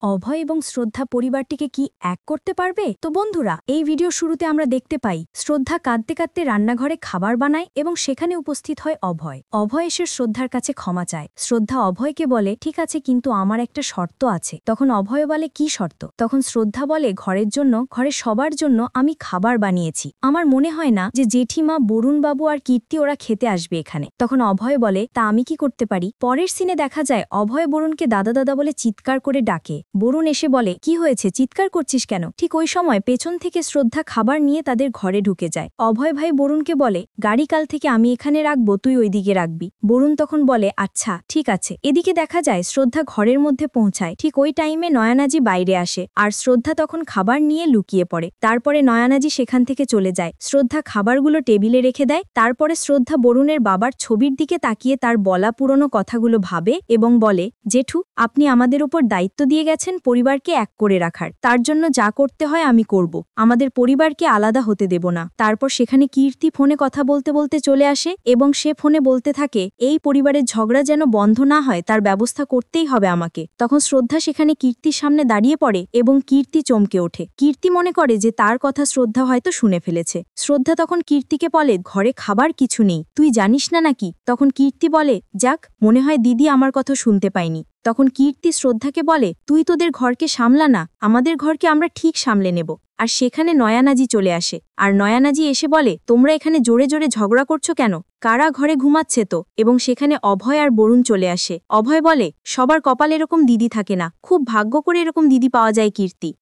অভয় এবং শ্রদ্ধা পরিবারটিকে কি এক করতে পারবে? তো বন্ধুরা, এই ভিডিও শুরুতে আমরা দেখতে পাই শ্রদ্ধা কাঁদতে কাঁদতে রান্নাঘরে খাবার বানায় এবং সেখানে উপস্থিত হয় অভয়। অভয় এসে শ্রদ্ধার কাছে ক্ষমা চায়। শ্রদ্ধা অভয়কে বলে, ঠিক আছে, কিন্তু আমার একটা শর্ত আছে। তখন অভয় বলে, কি শর্ত? তখন শ্রদ্ধা বলে, ঘরের সবার জন্য আমি খাবার বানিয়েছি। আমার মনে হয় না যে জেঠিমা, বরুণবাবু আর কীর্তি ওরা খেতে আসবে এখানে। তখন অভয় বলে, তা আমি কি করতে পারি? পরের সিনে দেখা যায় অভয় বরুণকে দাদা দাদা বলে চিৎকার করে ডাকে। বরুণ এসে বলে, কি হয়েছে, চিৎকার করছিস কেন? ঠিক ওই সময় পেছন থেকে শ্রদ্ধা খাবার নিয়ে তাদের ঘরে ঢুকে যায়। অভয় ভাই বরুণকে বলে, গাড়ি কাল থেকে আমি এখানে রাখবো, তুই ওইদিকে রাখবি। বরুণ তখন বলে, আচ্ছা ঠিক আছে। এদিকে দেখা যায় শ্রদ্ধা ঘরের মধ্যে পৌঁছায়। ঠিক ওই টাইমে নয়নাজি বাইরে আসে আর শ্রদ্ধা তখন খাবার নিয়ে লুকিয়ে পড়ে। তারপরে নয়নাজি সেখান থেকে চলে যায়। শ্রদ্ধা খাবারগুলো টেবিলে রেখে দেয়। তারপরে শ্রদ্ধা বরুণের বাবার ছবির দিকে তাকিয়ে তার বলা পুরনো কথাগুলো ভাবে এবং বলে, জেঠু, আপনি আমাদের উপর দায়িত্ব দিয়ে গেছেন পরিবারকে এক করে রাখার। তার জন্য যা করতে হয় আমি করব। আমাদের পরিবারকে আলাদা হতে দেব না। তারপর সেখানে কীর্তি ফোনে কথা বলতে বলতে চলে আসে এবং সে ফোনে বলতে থাকে, এই পরিবারের ঝগড়া যেন বন্ধ না হয় তার ব্যবস্থা করতেই হবে আমাকে। তখন শ্রদ্ধা সেখানে কীর্তির সামনে দাঁড়িয়ে পড়ে এবং কীর্তি চমকে ওঠে। কীর্তি মনে করে যে তার কথা শ্রদ্ধা হয়তো শুনে ফেলেছে। শ্রদ্ধা তখন কীর্তিকে বলে, ঘরে খাবার কিছু নেই, তুই জানিস না নাকি? তখন কীর্তি বলে, যাক, মনে হয় দিদি আমার কথা শুনতে পায়নি। তখন কীর্তি শ্রদ্ধাকে বলে, তুই তোদের ঘরকে সামলা না, আমাদের ঘরকে আমরা ঠিক সামলে নেব। আর সেখানে নয়ানাজি চলে আসে আর নয়ানাজি এসে বলে, তোমরা এখানে জোরে জোরে ঝগড়া করছো কেন? কারা ঘরে ঘুমাচ্ছে তো? এবং সেখানে অভয় আর বরুণ চলে আসে। অভয় বলে, সবার কপালে এরকম দিদি থাকে না, খুব ভাগ্য করে এরকম দিদি পাওয়া যায়।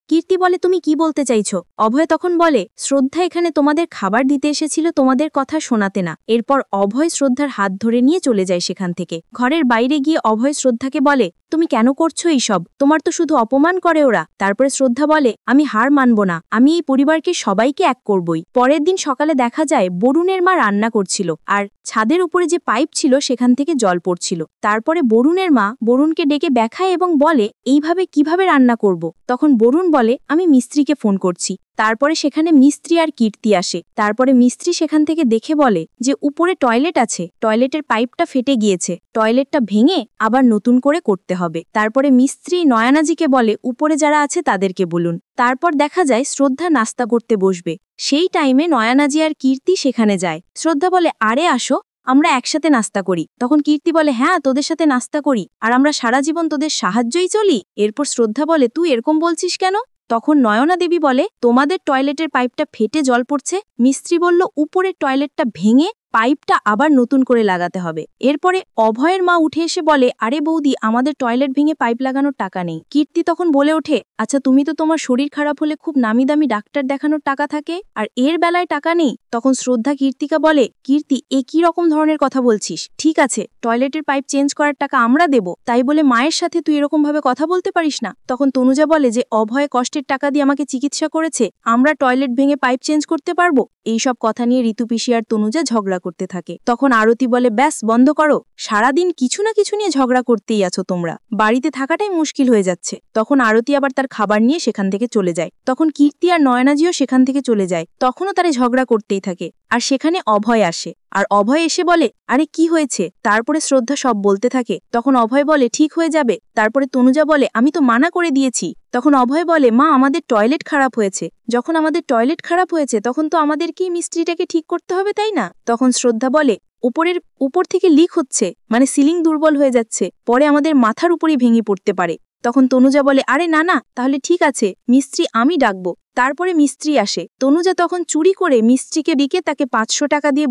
কীর্তি বলে, তুমি কি বলতে চাইছো? অভয় তখন বলে, শ্রদ্ধা এখানে তোমাদের খাবার দিতে এসেছিল, তোমাদের কথা শোনাতে না। এরপর অভয় শ্রদ্ধার হাত ধরে নিয়ে চলে যায় সেখান থেকে। ঘরের বাইরে গিয়ে অভয় শ্রদ্ধাকে বলে, তুমি কেন করছো এইসব? তোমার তো শুধু অপমান করে ওরা। তারপরে শ্রদ্ধা বলে, আমি হার মানব না, আমি এই পরিবারকে সবাইকে এক করবই। পরের দিন সকালে দেখা যায় বরুণের মা রান্না করছিল আর ছাদের উপরে যে পাইপ ছিল সেখান থেকে জল পড়ছিল। তারপরে বরুণের মা বরুণকে ডেকে দেখায় এবং বলে, এইভাবে কিভাবে রান্না করব? তখন বরুণ বলে, আমি মিস্ত্রিকে ফোন করছি। তারপরে সেখানে মিস্ত্রি আর কীর্তি আসে। তারপরে মিস্ত্রি সেখান থেকে দেখে বলে যে উপরে টয়লেট আছে, টয়লেটের পাইপটা ফেটে গিয়েছে, টয়লেটটা ভেঙে আবার নতুন করে করতে হবে। তারপরে মিস্ত্রি নয়ানাজিকে বলে, উপরে যারা আছে তাদেরকে বলুন। তারপর দেখা যায় শ্রদ্ধা নাস্তা করতে বসবে। সেই টাইমে নয়ানাজি আর কীর্তি সেখানে যায়। শ্রদ্ধা বলে, আরে আসো, আমরা একসাথে নাস্তা করি। তখন কীর্তি বলে, হ্যাঁ, তোদের সাথে নাস্তা করি আর আমরা সারা জীবন তোদের সাহায্যই চলি। এরপর শ্রদ্ধা বলে, তুই এরকম বলছিস কেন? তখন নয়না দেবী বলে, তোমাদের টয়লেটের পাইপটা ফেটে জল পড়ছে। মিস্ত্রি বলল, উপরের টয়লেটটা ভেঙে পাইপটা আবার নতুন করে লাগাতে হবে। এরপরে অভয়ের মা উঠে এসে বলে, আরে বৌদি, আমাদের টয়লেট ভেঙে পাইপ লাগানোর টাকা নেই। কীর্তি তখন বলে ওঠে, আচ্ছা, তুমি তো তোমার শরীর খারাপ হলে খুব নামি দামি ডাক্তার দেখানোর টাকা থাকে, আর এর বেলায় টাকা নেই। তখন শ্রদ্ধা কীর্তিকা বলে, কীর্তি, এ কি রকম ধরনের কথা বলছিস? ঠিক আছে, টয়লেটের পাইপ চেঞ্জ করার টাকা আমরা দেব, তাই বলে মায়ের সাথে তুই এরকম ভাবে কথা বলতে পারিস না। তখন তনুজা বলে যে অভয় কষ্টের টাকা দিয়ে আমাকে চিকিৎসা করেছে, আমরা টয়লেট ভেঙে পাইপ চেঞ্জ করতে পারবো? এইসব কথা নিয়ে ঋতু পিসি আর তনুজা ঝগড়া করতে থাকে। তখন আরতি বলে, ব্যাস, বন্ধ করো, সারাদিন কিছু না কিছু নিয়ে ঝগড়া করতেই আছো তোমরা, বাড়িতে থাকাটাই মুশকিল হয়ে যাচ্ছে। তখন আরতি আবার তার খাবার নিয়ে সেখান থেকে চলে যায়। তখন কীর্তি আর নয়নাজিও সেখান থেকে চলে যায়। তখনও তারা ঝগড়া করতেই থাকে। আর সেখানে অভয় আসে আর অভয় এসে বলে, আরে কি হয়েছে? তারপরে শ্রদ্ধা সব বলতে থাকে। তখন অভয় বলে, ঠিক হয়ে যাবে। তারপরে তনুজা বলে, আমি তো মানা করে দিয়েছি। তখন অভয় বলে, মা, আমাদের টয়লেট খারাপ হয়েছে। যখন আমাদের টয়লেট খারাপ হয়েছে তখন তো আমাদেরকেই মিস্ত্রিটাকে ঠিক করতে হবে, তাই না? তখন শ্রদ্ধা বলে, উপর থেকে লিক হচ্ছে, মানে সিলিং দুর্বল হয়ে যাচ্ছে, পরে আমাদের মাথার উপরই ভেঙে পড়তে পারে। তখন তনুজা বলে, আরে না না, তাহলে ঠিক আছে, মিস্ত্রি আমি ডাকবো। তারপরে মিস্ত্রি আসে। তনুজা তখন চুরি করে মিস্ত্রিকে ডেকে তাকে 500 টাকা দিয়ে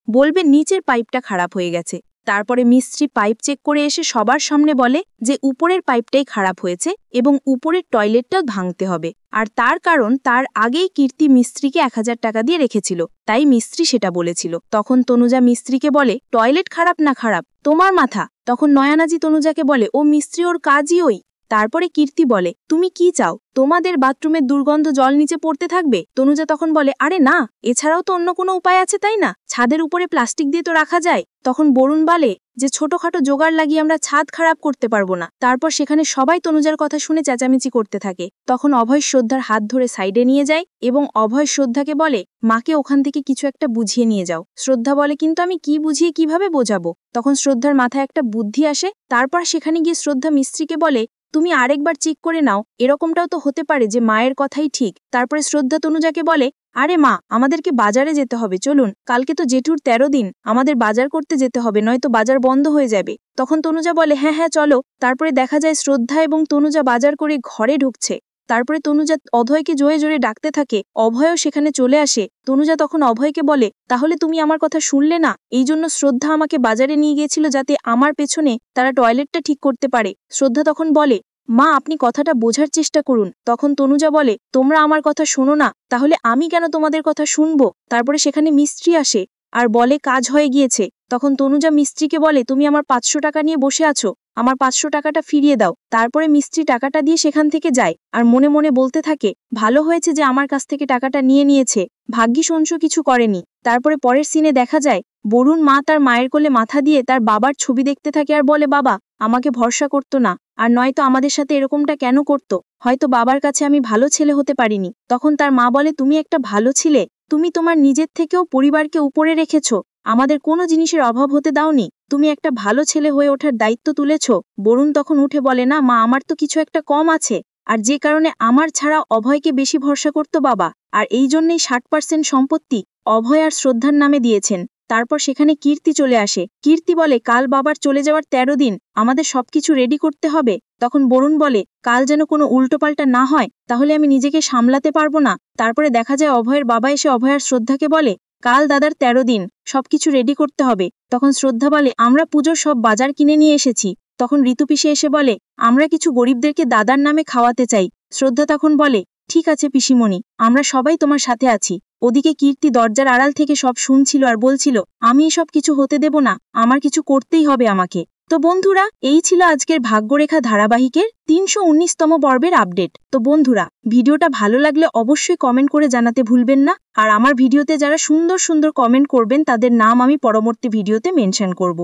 বলবে নিচের পাইপটা খারাপ হয়ে গেছে। তারপরে মিস্ত্রি পাইপ চেক করে এসে সবার সামনে বলে যে উপরের পাইপটাই খারাপ হয়েছে এবং উপরের টয়লেটটাও ভাঙতে হবে। আর তার কারণ, তার আগেই কীর্তি মিস্ত্রিকে 1000 টাকা দিয়ে রেখেছিল, তাই মিস্ত্রি সেটা বলেছিল। তখন তনুজা মিস্ত্রিকে বলে, টয়লেট খারাপ না খারাপ তোমার মাথা। তখন নয়ানাজি তনুজাকে বলে, ও মিস্ত্রি, ওর কাজই ওই। তারপরে কীর্তি বলে, তুমি কি চাও, তোমাদের বাথরুমের দুর্গন্ধ জল নিচে পড়তে থাকবে? তনুজা তখন বলে, আরে না, এছাড়াও তো অন্য কোনো উপায় আছে, তাই না? ছাদের উপরে প্লাস্টিক দিয়ে তো রাখা যায়। তখন বরুণ বলে যে ছোটখাটো জোগাড় লাগিয়ে আমরা ছাদ খারাপ করতে পারবো না। তারপর সেখানে সবাই তনুজার কথা শুনে চেঁচামেচি করতে থাকে। তখন অভয় শ্রদ্ধার হাত ধরে সাইডে নিয়ে যায় এবং অভয় শ্রদ্ধাকে বলে, মাকে ওখান থেকে কিছু একটা বুঝিয়ে নিয়ে যাও। শ্রদ্ধা বলে, কিন্তু আমি কি বুঝিয়ে কিভাবে বোঝাবো? তখন শ্রদ্ধার মাথায় একটা বুদ্ধি আসে। তারপর সেখানে গিয়ে শ্রদ্ধা মিস্ত্রিকে বলে, তুমি আরেকবার চেক করে নাও, এরকমটাও তো হতে পারে যে মায়ের কথাই ঠিক। তারপরে শ্রদ্ধা তনুজাকে বলে, আরে মা, আমাদেরকে বাজারে যেতে হবে, চলুন, কালকে তো জেঠুর 13 দিন, আমাদের বাজার করতে যেতে হবে, নয়তো বাজার বন্ধ হয়ে যাবে। তখন তনুজা বলে, হ্যাঁ হ্যাঁ চলো। তারপরে দেখা যায় শ্রদ্ধা এবং তনুজা বাজার করে ঘরে ঢুকছে। তারপরে তনুজা অভয়কে জোরে জোরে ডাকতে থাকে, অভয়ও সেখানে চলে আসে। তনুজা তখন অভয়কে বলে, তাহলে তুমি আমার কথা শুনলে না? এই জন্য শ্রদ্ধা আমাকে বাজারে নিয়ে গিয়েছিল যাতে আমার পেছনে তারা টয়লেটটা ঠিক করতে পারে। শ্রদ্ধা তখন বলে, মা, আপনি কথাটা বোঝার চেষ্টা করুন। তখন তনুজা বলে, তোমরা আমার কথা শোনো না, তাহলে আমি কেন তোমাদের কথা শুনবো? তারপরে সেখানে মিস্ত্রি আসে আর বলে কাজ হয়ে গিয়েছে। তখন তনুজা মিস্ত্রিকে বলে, তুমি আমার 500 টাকা নিয়ে বসে আছো, আমার 500 টাকাটা ফিরিয়ে দাও। তারপরে মিস্ত্রি টাকাটা দিয়ে সেখান থেকে যায় আর মনে মনে বলতে থাকে, ভালো হয়েছে যে আমার কাছ থেকে টাকাটা নিয়ে নিয়েছে, ভাগ্যিস অংশ কিছু করেনি। তারপরে পরের সিনে দেখা যায় বরুণ মা তার মায়ের কোলে মাথা দিয়ে তার বাবার ছবি দেখতে থাকে আর বলে, বাবা আমাকে ভরসা করতো না, আর নয়তো আমাদের সাথে এরকমটা কেন করতো? হয়তো বাবার কাছে আমি ভালো ছেলে হতে পারিনি। তখন তার মা বলে, তুমি একটা ভালো ছিলে, তুমি তোমার নিজের থেকেও পরিবারকে উপরে রেখেছো, আমাদের কোনো জিনিসের অভাব হতে দাওনি, তুমি একটা ভালো ছেলে হয়ে ওঠার দায়িত্ব তুলেছ। বরুণ তখন উঠে বলে, না মা, আমার তো কিছু একটা কম আছে, আর যে কারণে আমার ছাড়া অভয়কে বেশি ভরসা করতো বাবা, আর এই জন্যই 60% সম্পত্তি অভয় আর শ্রদ্ধার নামে দিয়েছেন। তারপর সেখানে কীর্তি চলে আসে। কীর্তি বলে, কাল বাবার চলে যাওয়ার 13 দিন, আমাদের সবকিছু রেডি করতে হবে। তখন বরুণ বলে, কাল যেন কোনো উল্টোপাল্টা না হয়, তাহলে আমি নিজেকে সামলাতে পারবো না। তারপরে দেখা যায় অভয়ের বাবা এসে অভয় আর শ্রদ্ধাকে বলে, কাল দাদার 13 দিন, সবকিছু রেডি করতে হবে। তখন শ্রদ্ধা বলে, আমরা পুজোর সব বাজার কিনে নিয়ে এসেছি। তখন ঋতুপিসি এসে বলে, আমরা কিছু গরিবদেরকে দাদার নামে খাওয়াতে চাই। শ্রদ্ধা তখন বলে, ঠিক আছে পিসিমণি, আমরা সবাই তোমার সাথে আছি। ওদিকে কীর্তি দরজার আড়াল থেকে সব শুনছিল আর বলছিল, আমি এসব কিছু হতে দেব না, আমার কিছু করতেই হবে আমাকে। তো বন্ধুরা, এই ছিল আজকের ভাগ্যরেখা ধারাবাহিকের 319তম পর্বের আপডেট। তো বন্ধুরা, ভিডিওটা ভালো লাগলে অবশ্যই কমেন্ট করে জানাতে ভুলবেন না। আর আমার ভিডিওতে যারা সুন্দর সুন্দর কমেন্ট করবেন তাদের নাম আমি পরবর্তী ভিডিওতে মেনশন করব।